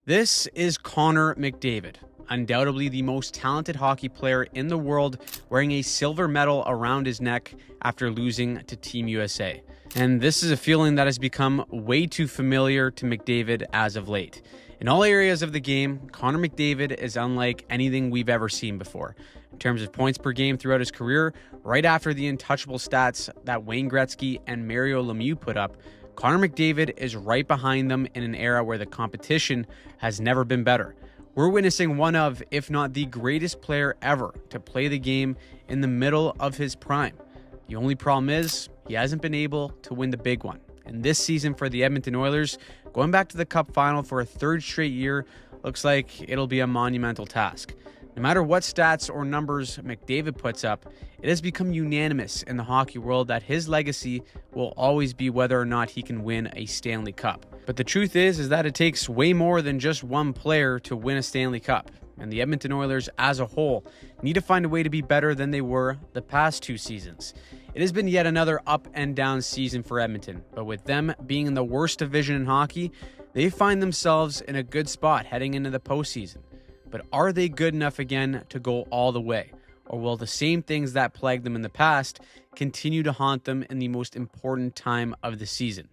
This is Connor McDavid, undoubtedly the most talented hockey player in the world, wearing a silver medal around his neck after losing to Team USA. And this is a feeling that has become way too familiar to McDavid as of late. In all areas of the game, Connor McDavid is unlike anything we've ever seen before. In terms of points per game throughout his career, right after the untouchable stats that Wayne Gretzky and Mario Lemieux put up, Connor McDavid is right behind them in an era where the competition has never been better. We're witnessing one of, if not the greatest player ever to play the game in the middle of his prime. The only problem is he hasn't been able to win the big one. And this season for the Edmonton Oilers, going back to the Cup final for a third straight year looks like it'll be a monumental task. No matter what stats or numbers McDavid puts up, it has become unanimous in the hockey world that his legacy will always be whether or not he can win a Stanley Cup. But the truth is that it takes way more than just one player to win a Stanley Cup. And the Edmonton Oilers as a whole need to find a way to be better than they were the past two seasons. It has been yet another up and down season for Edmonton, but with them being in the worst division in hockey, they find themselves in a good spot heading into the postseason. But are they good enough again to go all the way? Or will the same things that plagued them in the past continue to haunt them in the most important time of the season?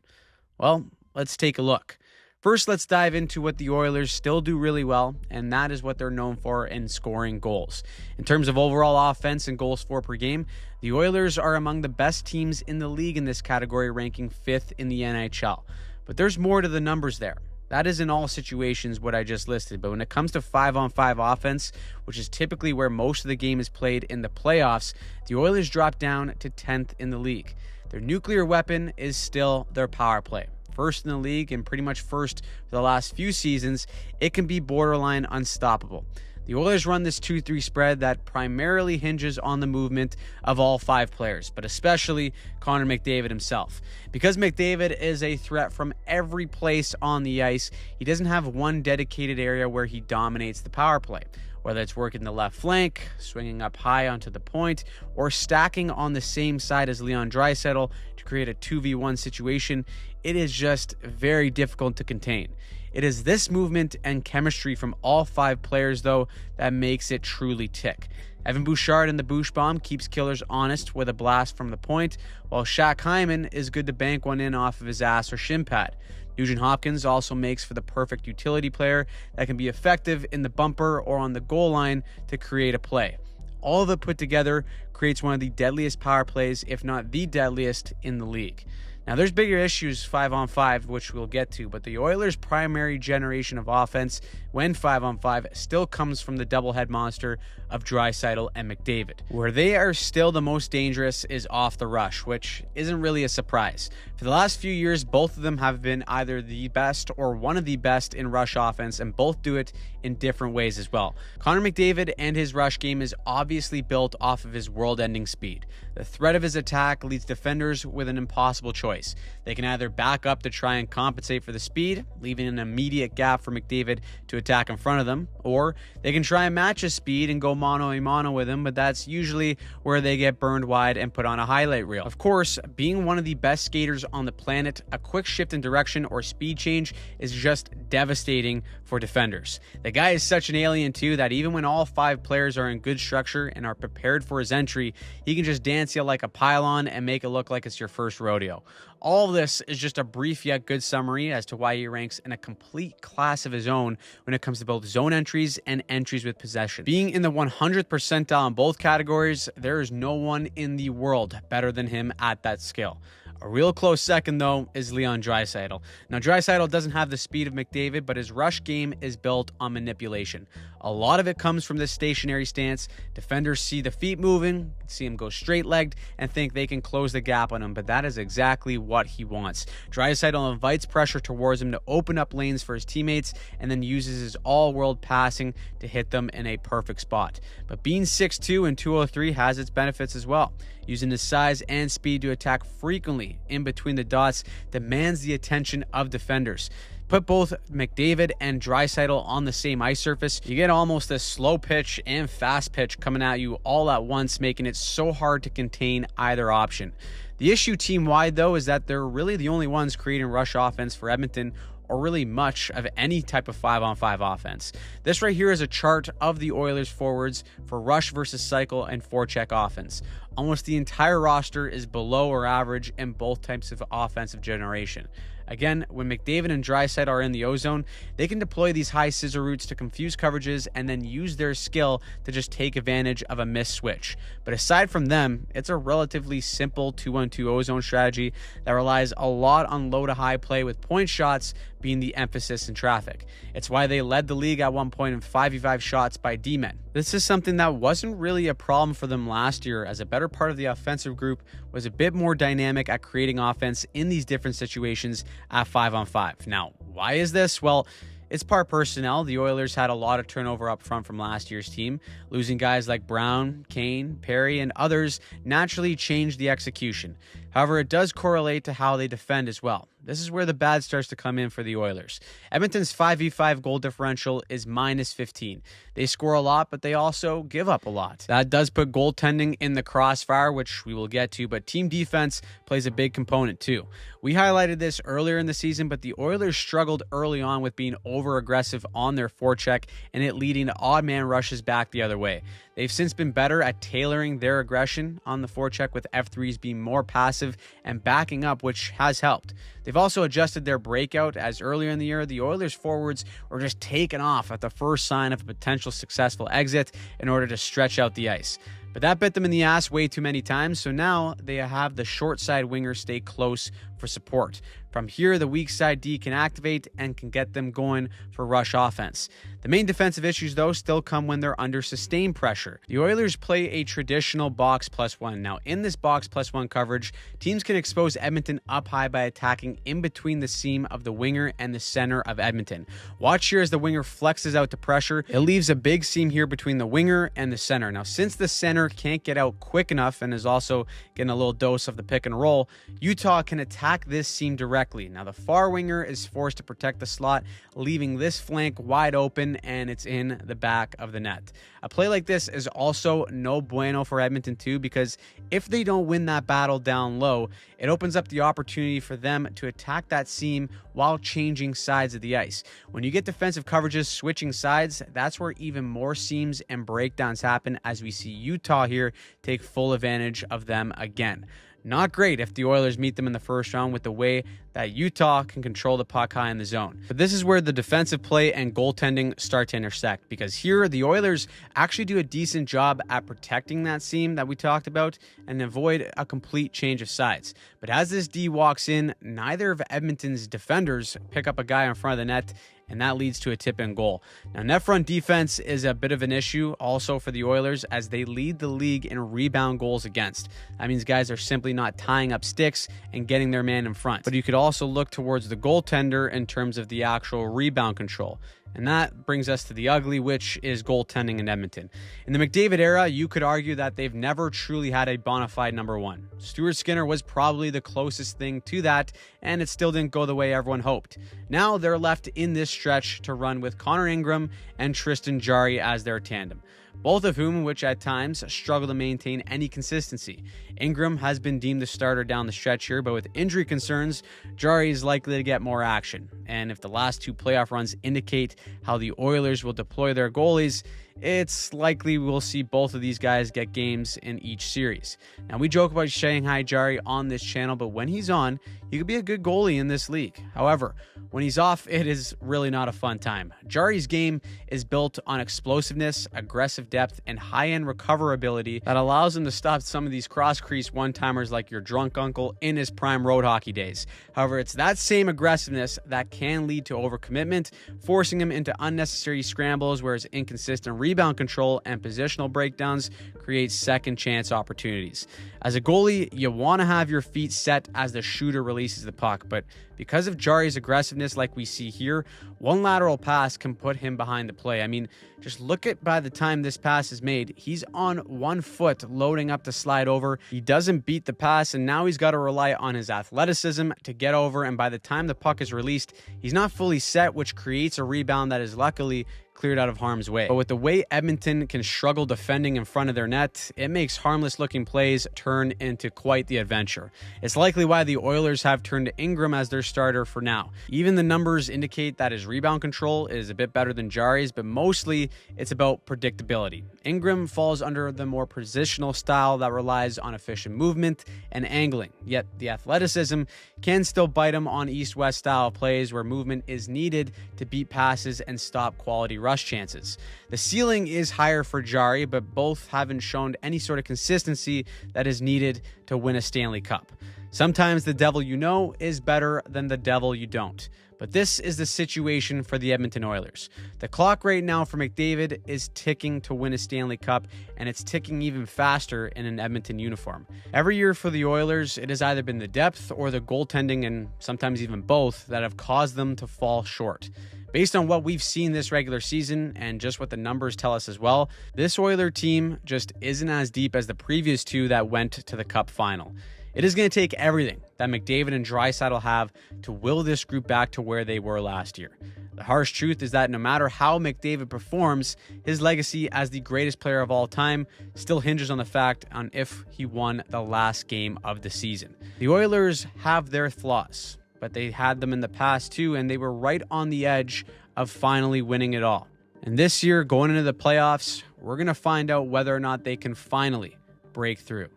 Well, let's take a look. First, let's dive into what the Oilers still do really well, and that is what they're known for in scoring goals. In terms of overall offense and goals for per game, the Oilers are among the best teams in the league in this category, ranking 5th in the NHL. But there's more to the numbers there. That is in all situations what I just listed, but when it comes to 5-on-5 offense, which is typically where most of the game is played in the playoffs, the Oilers drop down to 10th in the league. Their nuclear weapon is still their power play. First in the league and pretty much first for the last few seasons, it can be borderline unstoppable. The Oilers run this 2-3 spread that primarily hinges on the movement of all five players, but especially Connor McDavid himself. Because McDavid is a threat from every place on the ice, he doesn't have one dedicated area where he dominates the power play. Whether it's working the left flank, swinging up high onto the point, or stacking on the same side as Leon Draisaitl to create a 2v1 situation, it is just very difficult to contain. It is this movement and chemistry from all five players, though, that makes it truly tick. Evan Bouchard in the Bouch Bomb keeps killers honest with a blast from the point, while Shaq Hyman is good to bank one in off of his ass or shin pad. Nugent Hopkins also makes for the perfect utility player that can be effective in the bumper or on the goal line to create a play. All of it put together creates one of the deadliest power plays, if not the deadliest, in the league. Now, there's bigger issues 5-on-5, which we'll get to, but the Oilers' primary generation of offense when 5-on-5 still comes from the double-head monster of Draisaitl and McDavid. Where they are still the most dangerous is off the rush, which isn't really a surprise. For the last few years, both of them have been either the best or one of the best in rush offense, and both do it in different ways as well. Connor McDavid and his rush game is obviously built off of his world-ending speed. The threat of his attack leaves defenders with an impossible choice. They can either back up to try and compensate for the speed, leaving an immediate gap for McDavid to attack in front of them, or they can try and match his speed and go mano-a-mano with him, but that's usually where they get burned wide and put on a highlight reel. Of course, being one of the best skaters on the planet, a quick shift in direction or speed change is just devastating for defenders. The guy is such an alien too that even when all five players are in good structure and are prepared for his entry, he can just dance you like a pylon and make it look like it's your first rodeo. All of this is just a brief yet good summary as to why he ranks in a complete class of his own when it comes to both zone entries and entries with possession. Being in the 100th percentile in both categories, there is no one in the world better than him at that skill. A real close second, though, is Leon Draisaitl. Now, Draisaitl doesn't have the speed of McDavid, but his rush game is built on manipulation. A lot of it comes from this stationary stance. Defenders see the feet moving, see him go straight-legged, and think they can close the gap on him, but that is exactly what he wants. Draisaitl invites pressure towards him to open up lanes for his teammates, and then uses his all-world passing to hit them in a perfect spot. But being 6'2" and 203 has its benefits as well. Using his size and speed to attack frequently in between the dots demands the attention of defenders. Put both McDavid and Draisaitl on the same ice surface, you get almost a slow pitch and fast pitch coming at you all at once, making it so hard to contain either option. The issue team-wide, though, is that they're really the only ones creating rush offense for Edmonton or really much of any type of 5-on-5 offense. This right here is a chart of the Oilers forwards for rush versus cycle and forecheck offense. Almost the entire roster is below or average in both types of offensive generation. Again, when McDavid and Draisaitl are in the O-zone, they can deploy these high scissor routes to confuse coverages and then use their skill to just take advantage of a missed switch. But aside from them, it's a relatively simple 2-on-2 O-zone strategy that relies a lot on low to high play, with point shots being the emphasis in traffic. It's why they led the league at one point in 5v5 shots by D-men. This is something that wasn't really a problem for them last year, as a better part of the offensive group was a bit more dynamic at creating offense in these different situations at 5-on-5. Now, why is this? Well, it's part personnel. The Oilers had a lot of turnover up front from last year's team. Losing guys like Brown, Kane, Perry, and others naturally changed the execution. However, it does correlate to how they defend as well. This is where the bad starts to come in for the Oilers. Edmonton's 5v5 goal differential is -15. They score a lot, but they also give up a lot. That does put goaltending in the crossfire, which we will get to, but team defense plays a big component too. We highlighted this earlier in the season, but the Oilers struggled early on with being over-aggressive on their forecheck and it leading to odd man rushes back the other way. They've since been better at tailoring their aggression on the forecheck, with F3s being more passive and backing up, which has helped. They've also adjusted their breakout, as earlier in the year, the Oilers forwards were just taken off at the first sign of a potential successful exit in order to stretch out the ice. But that bit them in the ass way too many times, so now they have the short side winger stay close for support. From here, the weak side D can activate and can get them going for rush offense. The main defensive issues, though, still come when they're under sustained pressure. The Oilers play a traditional box +1. Now, in this box +1 coverage, teams can expose Edmonton up high by attacking in between the seam of the winger and the center of Edmonton. Watch here as the winger flexes out to pressure. It leaves a big seam here between the winger and the center. Now, since the center can't get out quick enough and is also getting a little dose of the pick and roll, Utah can attack this seam directly. Now, the far winger is forced to protect the slot, leaving this flank wide open, and it's in the back of the net. A play like this is also no bueno for Edmonton too, because if they don't win that battle down low, it opens up the opportunity for them to attack that seam while changing sides of the ice. When you get defensive coverages switching sides, that's where even more seams and breakdowns happen, as we see Utah here take full advantage of them again. Not great if the Oilers meet them in the first round with the way that Utah can control the puck high in the zone. But this is where the defensive play and goaltending start to intersect, because here the Oilers actually do a decent job at protecting that seam that we talked about and avoid a complete change of sides. But as this D walks in, neither of Edmonton's defenders pick up a guy in front of the net, and that leads to a tip-in goal. Now, net front defense is a bit of an issue also for the Oilers, as they lead the league in rebound goals against. That means guys are simply not tying up sticks and getting their man in front. But you could also look towards the goaltender in terms of the actual rebound control. And that brings us to the ugly, which is goaltending in Edmonton. In the McDavid era, you could argue that they've never truly had a bona fide number one. Stuart Skinner was probably the closest thing to that, and it still didn't go the way everyone hoped. Now they're left in this stretch to run with Connor Ingram and Tristan Jarry as their tandem, both of whom, which at times struggle to maintain any consistency. Ingram has been deemed the starter down the stretch here, but with injury concerns, Jarry is likely to get more action. And if the last two playoff runs indicate how the Oilers will deploy their goalies, it's likely we'll see both of these guys get games in each series. Now, we joke about Shanghai Jarry on this channel, but when he's on, he could be a good goalie in this league. However, when he's off, it is really not a fun time. Jarry's game is built on explosiveness, aggressive depth, and high-end recoverability that allows him to stop some of these cross-crease one-timers like your drunk uncle in his prime road hockey days. However, it's that same aggressiveness that can lead to overcommitment, forcing him into unnecessary scrambles, whereas inconsistent rebound control and positional breakdowns create second chance opportunities. As a goalie, you want to have your feet set as the shooter releases the puck, but because of Jarry's aggressiveness like we see here, one lateral pass can put him behind the play. I mean, just look at by the time this pass is made, he's on 1 foot loading up to slide over. He doesn't beat the pass, and now he's got to rely on his athleticism to get over, and by the time the puck is released, he's not fully set, which creates a rebound that is luckily cleared out of harm's way. But with the way Edmonton can struggle defending in front of their net, it makes harmless looking plays turn into quite the adventure. It's likely why the Oilers have turned to Ingram as their starter for now. Even the numbers indicate that his rebound control is a bit better than Jari's, but mostly it's about predictability. Ingram falls under the more positional style that relies on efficient movement and angling, yet the athleticism can still bite him on east-west style plays where movement is needed to beat passes and stop quality rush chances. The ceiling is higher for Jari, but both haven't shown any sort of consistency that is needed to win a Stanley Cup. Sometimes the devil you know is better than the devil you don't. But this is the situation for the Edmonton Oilers. The clock right now for McDavid is ticking to win a Stanley Cup, and it's ticking even faster in an Edmonton uniform. Every year for the Oilers, it has either been the depth or the goaltending, and sometimes even both, that have caused them to fall short. Based on what we've seen this regular season and just what the numbers tell us as well, this Oiler team just isn't as deep as the previous two that went to the Cup final. It is going to take everything that McDavid and Draisaitl have to will this group back to where they were last year. The harsh truth is that no matter how McDavid performs, his legacy as the greatest player of all time still hinges on the fact on if he won the last game of the season. The Oilers have their flaws, but they had them in the past too, and they were right on the edge of finally winning it all. And this year, going into the playoffs, we're going to find out whether or not they can finally break through.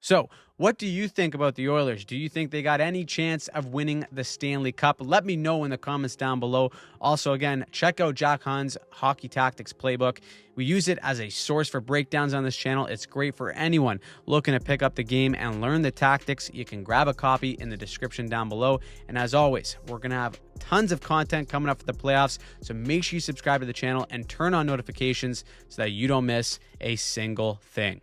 So, what do you think about the Oilers? Do you think they got any chance of winning the Stanley Cup? Let me know in the comments down below. Also, again, check out Jack Huhn's Hockey Tactics Playbook. We use it as a source for breakdowns on this channel. It's great for anyone looking to pick up the game and learn the tactics. You can grab a copy in the description down below. And as always, we're going to have tons of content coming up for the playoffs, so make sure you subscribe to the channel and turn on notifications so that you don't miss a single thing.